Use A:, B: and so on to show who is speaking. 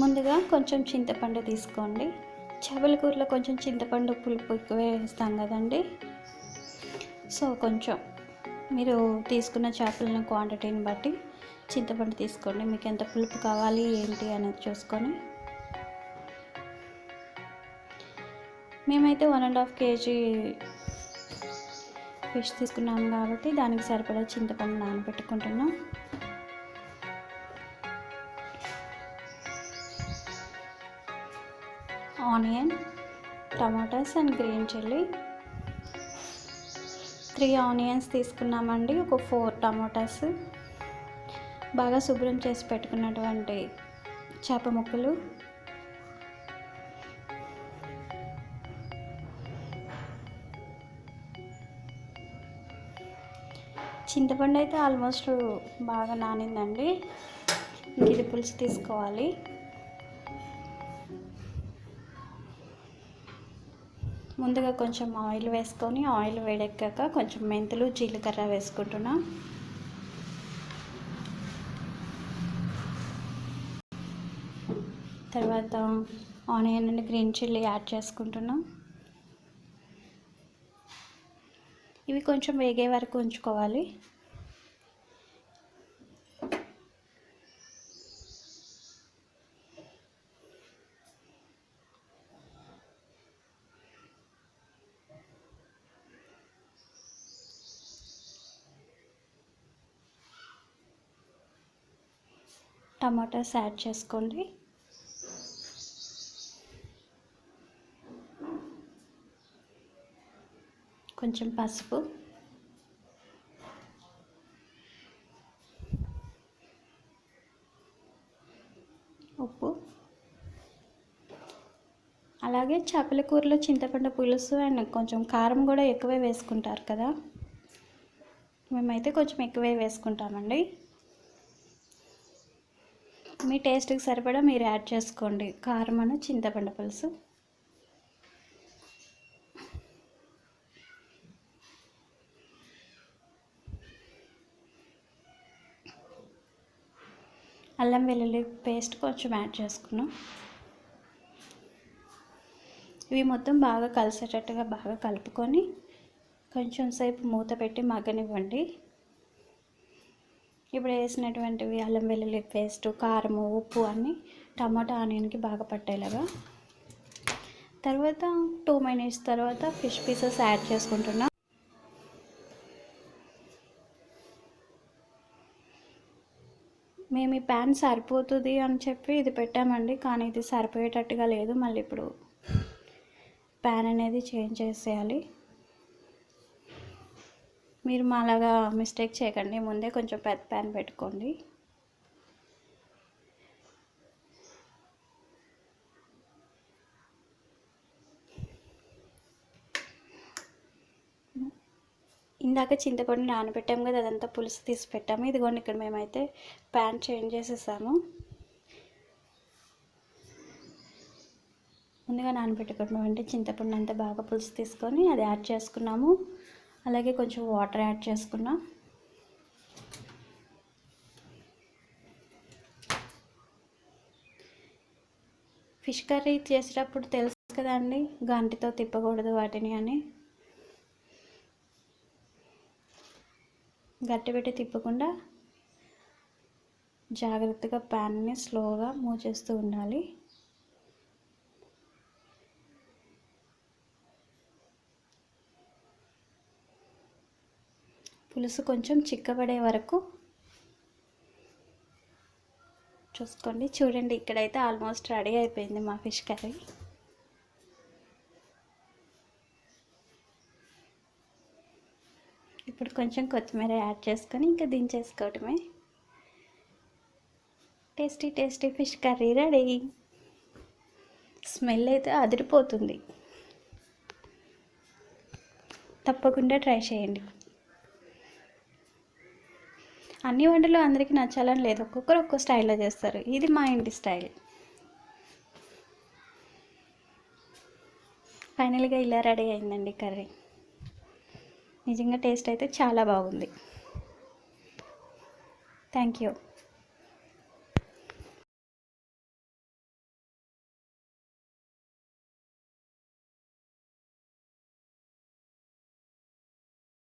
A: ముందుగా కొంచెం చింతపండు తీసుకోండి. చేపల కూరలో కొంచెం చింతపండు పులుపు ఎక్కువ వేస్తాం కదండి. సో కొంచెం మీరు తీసుకున్న చేపల క్వాంటిటీని బట్టి చింతపండు తీసుకోండి. మీకు ఎంత పులుపు కావాలి ఏంటి అనేది చూసుకొని. మేమైతే 1.5 kg ఫిష్ తీసుకున్నాము కాబట్టి దానికి సరిపడా చింతపండు నానబెట్టుకుంటున్నాం. Onion, tomatoes and green chilli 3 onions తీసుకున్నామండి. ఒక 4 టమాటాస్, బాగా శుభ్రం చేసి పెట్టుకున్నటువంటి చేప ముక్కలు, చింతపండు అయితే ఆల్మోస్ట్ బాగా నానిందండి. ఇంక ఇది పులుసు తీసుకోవాలి. ముందుగా కొంచెం ఆయిల్ వేసుకొని ఆయిల్ వేడెక్కాక కొంచెం మెంతులు, జీలకర్ర వేసుకుంటున్నాం. తర్వాత onion and green chilli add చేసుకుంటున్నాం. ఇవి కొంచెం వేగే వరకు ఉంచుకోవాలి. టమాటాస్ యాడ్ చేసుకోండి. కొంచెం పసుపు, ఉప్పు, అలాగే చేపల కూరలో చింతపండు పులుసు అండ్ కొంచెం కారం కూడా ఎక్కువే వేసుకుంటారు కదా. మేమైతే కొంచెం ఎక్కువే వేసుకుంటామండి. మీ టేస్ట్కి సరిపడా మీరు యాడ్ చేసుకోండి కారం అను చింతపండు పులుసు. అల్లం వెల్లుల్లి పేస్ట్ కొంచెం యాడ్ చేసుకున్నాం. ఇవి మొత్తం బాగా కలిసేటట్టుగా బాగా కలుపుకొని కొంచెం సేపు మూత పెట్టి మగ్గనివ్వండి. ఇప్పుడు వేసినటువంటివి అల్లం వెల్లుల్లి పేస్ట్, కారము, ఉప్పు అన్నీ టమాటా ఆనియన్కి బాగా పట్టేలాగా. తర్వాత 2 minutes తర్వాత ఫిష్ పీసెస్ యాడ్ చేసుకుంటున్నాం. మేము ఈ ప్యాన్ సరిపోతుంది అని చెప్పి ఇది పెట్టామండి, కానీ ఇది సరిపోయేటట్టుగా లేదు. మళ్ళీ ఇప్పుడు ప్యాన్ అనేది చేంజ్ చేసేయాలి. మీరు మాలాగా మిస్టేక్ చేయకండి, ముందే కొంచెం పెద్ద ప్యాన్ పెట్టుకోండి. ఇందాక చింతపండు నానబెట్టాము కదా, అదంతా పులుసు తీసి పెట్టాము. ఇదిగోండి ఇక్కడ మేమైతే ప్యాన్ చేంజ్ చేసేసాము. ముందుగా నానబెట్టుకున్నామంటే చింతపండు అంతా బాగా పులుసు తీసుకొని అది యాడ్ చేసుకున్నాము. అలాగే కొంచెం వాటర్ యాడ్ చేసుకున్నాం. ఫిష్ కర్రీ చేసేటప్పుడు తెలుసు కదండి, గంటితో తిప్పకూడదు వాటిని అని. గట్టి పెట్టి తిప్పకుండా జాగ్రత్తగా ప్యాన్ని స్లోగా మూవ్ చేస్తూ ఉండాలి. పులుసు కొంచెం చిక్కబడే వరకు చూసుకోండి. చూడండి, ఇక్కడైతే ఆల్మోస్ట్ రెడీ అయిపోయింది మా ఫిష్ కర్రీ. ఇప్పుడు కొంచెం కొత్తిమీర యాడ్ చేసుకొని ఇంకా దించేసుకోవటమే. Tasty tasty fish curry ready. Smell అయితే అదిరిపోతుంది. తప్పకుండా ట్రై చేయండి. అన్ని వంటలు అందరికీ నచ్చాలని లేదు, ఒక్కొక్కరు ఒక్కో స్టైల్లో చేస్తారు. ఇది మా ఇంటి స్టైల్. ఫైనల్గా ఇలా రెడీ అయిందండి కర్రీ. నిజంగా టేస్ట్ అయితే చాలా బాగుంది. Thank you.